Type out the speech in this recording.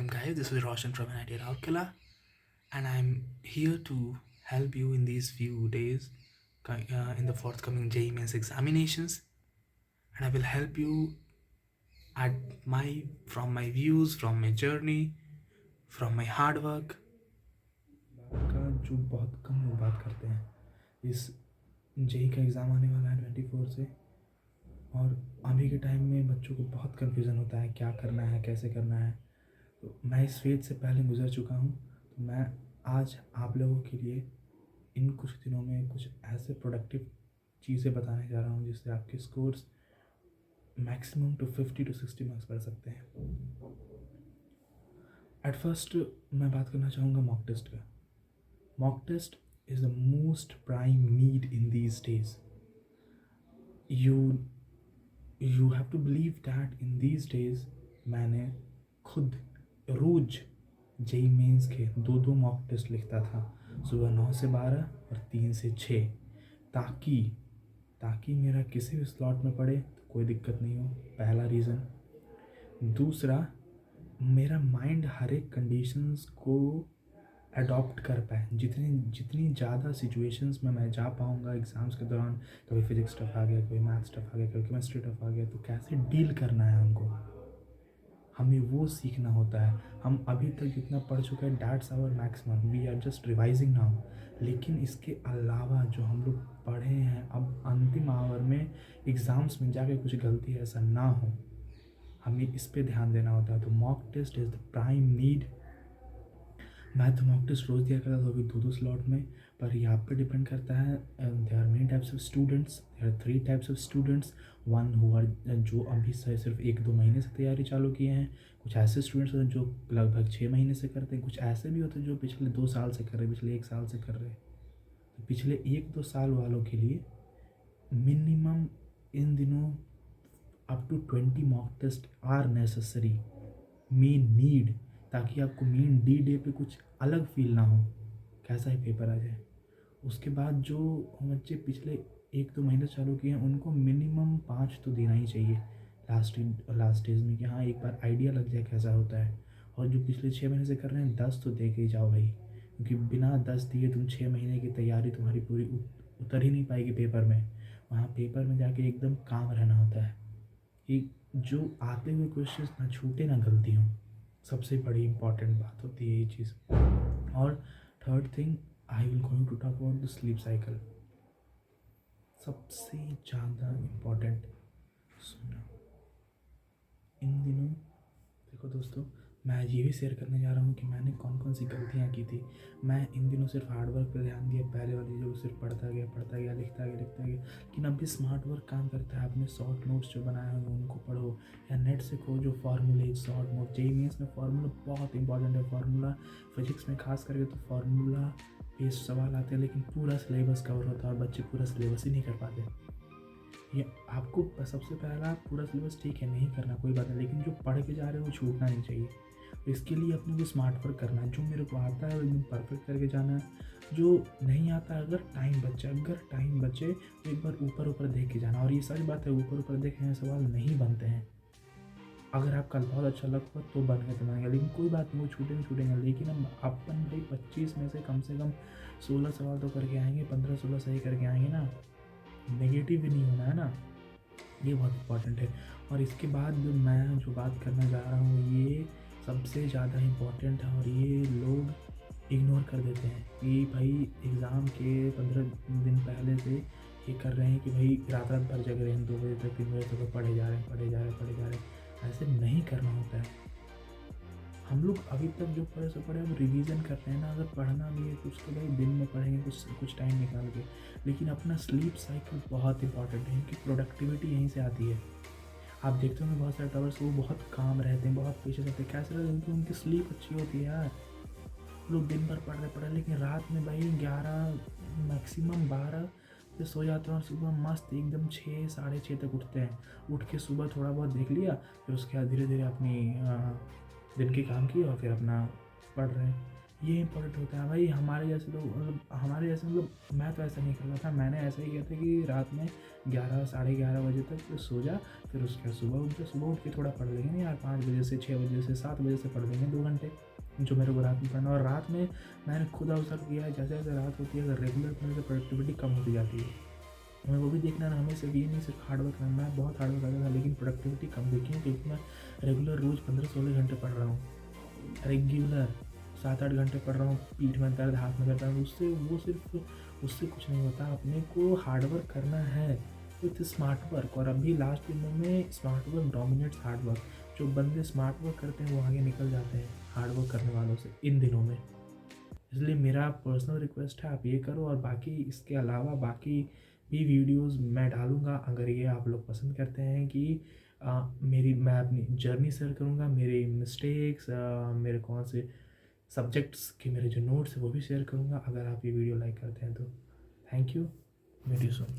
guys, this is Roshan from NIT Rourkela, and I'm here to help you in these few days in the forthcoming JEE Mains examinations, and I will help you at from my views, from my journey, from my hard work. का जो बहुत कम लोग बात करते हैं, इस JEE का exam आने वाला है 24 से। और अभी के टाइम में बच्चों को बहुत कन्फ्यूज़न होता है क्या करना है, कैसे करना है। तो मैं इस फेज से पहले गुजर चुका हूँ, तो मैं आज आप लोगों के लिए इन कुछ दिनों में कुछ ऐसे प्रोडक्टिव चीज़ें बताने जा रहा हूँ जिससे आपके scores maximum to 50 to 60 marks बढ़ सकते हैं। एट फर्स्ट मैं बात करना चाहूँगा मॉक टेस्ट का। Mock test is the most prime need in these days. You have to believe that in these days मैंने खुद रोज जेई मेंस के 2 मॉक टेस्ट लिखता था, सुबह 9 से 12 और 3 से 6, ताकि मेरा किसी भी स्लॉट में पड़े तो कोई दिक्कत नहीं हो। पहला रीज़न। दूसरा, मेरा माइंड हर एक कंडीशंस को अडॉप्ट कर पाए। जितनी ज़्यादा सिचुएशंस में मैं जा पाऊँगा एग्ज़ाम्स के दौरान, कभी फिजिक्स टफ आ गया, कभी मैथ्स टफ आ गया, कभी केमिस्ट्री टफ आ गया, तो कैसे डील करना है उनको, हमें वो सीखना होता है। हम अभी तक जितना पढ़ चुके हैं that's our maximum, we are just revising now. लेकिन इसके अलावा जो हम लोग पढ़े हैं, अब अंतिम आवर में एग्ज़ाम्स में जाके कुछ गलती ऐसा ना हो, हमें इस पे ध्यान देना होता है। तो mock test is the prime need. मैं तो मॉक टेस्ट रोज़ दिया करता था, अभी 2 स्लॉट में, पर ये आप पे डिपेंड करता है। There are many types of students, there are 3 types of students. One who are जो अभी से सिर्फ 1-2 महीने से तैयारी चालू किए हैं, कुछ ऐसे स्टूडेंट्स होते हैं जो लगभग 6 महीने से करते हैं, कुछ ऐसे भी होते हैं जो पिछले 2 साल से कर रहे हैं, पिछले 1 साल से कर रहे हैं। तो पिछले 1-2 साल वालों के लिए मिनिमम इन दिनों up to 20 mock test are necessary, main need, ताकि आपको मेन डे पे कुछ अलग फील ना हो, कैसा ही पेपर आ जाए। उसके बाद जो बच्चे पिछले 1-2 महीने चालू किए हैं, उनको मिनिमम 5 तो देना ही चाहिए लास्ट स्टेज में, कि हाँ एक बार आइडिया लग जाए कैसा होता है। और जो पिछले 6 महीने से कर रहे हैं, 10 तो दे के ही जाओ भाई, क्योंकि बिना 10 दिए तुम 6 महीने की तैयारी तुम्हारी पूरी उतर ही नहीं पाएगी पेपर में। वहाँ पेपर में जाके एकदम काम रहना होता है कि जो आते हुए क्वेश्चन ना छूटे ना गलती हो। सबसे बड़ी इंपॉर्टेंट बात होती है ये चीज़। और third thing, I will going to talk about the sleep cycle. सबसे ज़्यादा इम्पॉर्टेंट सुनना इन दिनों। देखो दोस्तों, मैं ये भी शेयर करने जा रहा हूँ कि मैंने कौन कौन सी गलतियाँ की थी। मैं इन दिनों सिर्फ हार्डवर्क पर ध्यान दिया, पहले वाली जो सिर्फ पढ़ता गया, लिखता गया। लेकिन अभी स्मार्ट वर्क काम करता है। अपने शॉर्ट नोट्स जो बनाए होंगे उनको पढ़ो, या नेट से खोजो फार्मूले, शॉर्ट नोट। जेईई मेंस में फार्मूला बहुत इंपॉर्टेंट है। फार्मूला फिजिक्स में खास करके तो फार्मूला बेस्ड सवाल आते हैं, लेकिन पूरा सिलेबस कवर होता है और बच्चे पूरा सिलेबस ही नहीं कर पाते। ये आपको सबसे पहला पूरा सिलेबस ठीक है नहीं करना, कोई बात नहीं, लेकिन जो पढ़ के जा रहे हो वो छूटना नहीं चाहिए। तो इसके लिए अपने को स्मार्ट वर्क करना है। जो मेरे को आता है एकदम परफेक्ट करके जाना है। जो नहीं आता है, अगर टाइम बचे तो एक बार ऊपर देख के जाना। और ये सच बात है, ऊपर देखे हैं सवाल नहीं बनते हैं। अगर आपका बहुत अच्छा लग हुआ तो बन गए तो बन गया, लेकिन कोई बात नहीं, वो छूटेंगे। लेकिन हम अपन भाई 25 में से कम 16 सवाल तो करके आएंगे, 15-16 सही करके आएंगे ना। नेगेटिव भी नहीं होना है ना, ये बहुत इम्पॉर्टेंट है। और इसके बाद मैं जो बात करना जा रहा हूँ, ये सबसे ज़्यादा इम्पॉर्टेंट है और ये लोग इग्नोर कर देते हैं कि भाई एग्ज़ाम के 15 दिन पहले से ये कर रहे हैं कि भाई रात भर जग रहे हैं, 2 बजे तक 3 बजे तक पढ़े जा रहे हैं। ऐसे नहीं करना होता है। हम लोग अभी तक जो पढ़े सो पढ़े, अब रिवीजन कर रहे हैं ना। अगर पढ़ना भी है कुछ तो भाई दिन में पढ़ेंगे, कुछ टाइम निकाल के। लेकिन अपना स्लीप साइकिल बहुत इंपॉर्टेंट है, क्योंकि प्रोडक्टिविटी यहीं से आती है। आप देखते होंगे बहुत सारे टॉपर्स वो बहुत काम रहते हैं, बहुत पेशेंस रहते हैं। कैसे रहते हैं? क्योंकि उनकी स्लीप अच्छी होती है यार। लोग दिन भर पढ़ रहे, लेकिन रात में भाई 11 मैक्सिमम 12 से सो जाते हैं और सुबह मस्त एकदम 6 साढ़े 6 तक उठते हैं। उठ के सुबह थोड़ा बहुत देख लिया, फिर उसके बाद धीरे धीरे अपनी दिन के काम किए और फिर अपना पढ़ रहे हैं। ये इंपॉर्टेंट होता है भाई। हमारे जैसे लोग मतलब मैं तो ऐसा नहीं करता था। मैंने ऐसा ही किया था कि रात में 11 साढ़े 11 बजे तक सो जा, फिर उसके बाद सुबह उठ के थोड़ा पढ़ लेंगे ना यार, 5 बजे से 6 बजे से 7 बजे से पढ़ लेंगे 2 घंटे, जो मेरे को रात में पढ़ना। और रात में मैंने खुद ऑब्जर्व किया है, जैसे जैसे रात होती है अगर रेगुलर पढ़ने से प्रोडक्टिविटी कम होती जाती है। हमें वो भी देखना है, हमें सिर्फ ये नहीं सिर्फ हार्ड वर्क करना। मैं बहुत हार्ड वर्क करता था लेकिन प्रोडक्टिविटी कम देखी है, क्योंकि मैं रेगुलर रोज़ 15-16 घंटे पढ़ रहा हूँ। रेगुलर 7-8 घंटे पढ़ रहा हूँ, पीठ में दर्द, हाथ में दर्द, उससे कुछ नहीं होता। अपने को हार्ड वर्क करना है विथ स्मार्ट वर्क। और अभी लास्ट दिनों में smart work dominates hard work. जो बंदे स्मार्ट वर्क करते हैं वो आगे निकल जाते हैं हार्ड वर्क करने वालों से इन दिनों में। इसलिए मेरा पर्सनल रिक्वेस्ट है आप ये करो, और बाकी इसके अलावा बाकी भी वीडियोस मैं डालूँगा। अगर ये आप लोग पसंद करते हैं कि मैं अपनी जर्नी शेयर करूँगा, मेरे मिस्टेक्स, मेरे कौन से सब्जेक्ट्स के मेरे जो नोट्स हैं वो भी शेयर करूँगा। अगर आप ये वीडियो लाइक करते हैं तो thank you, meet you soon.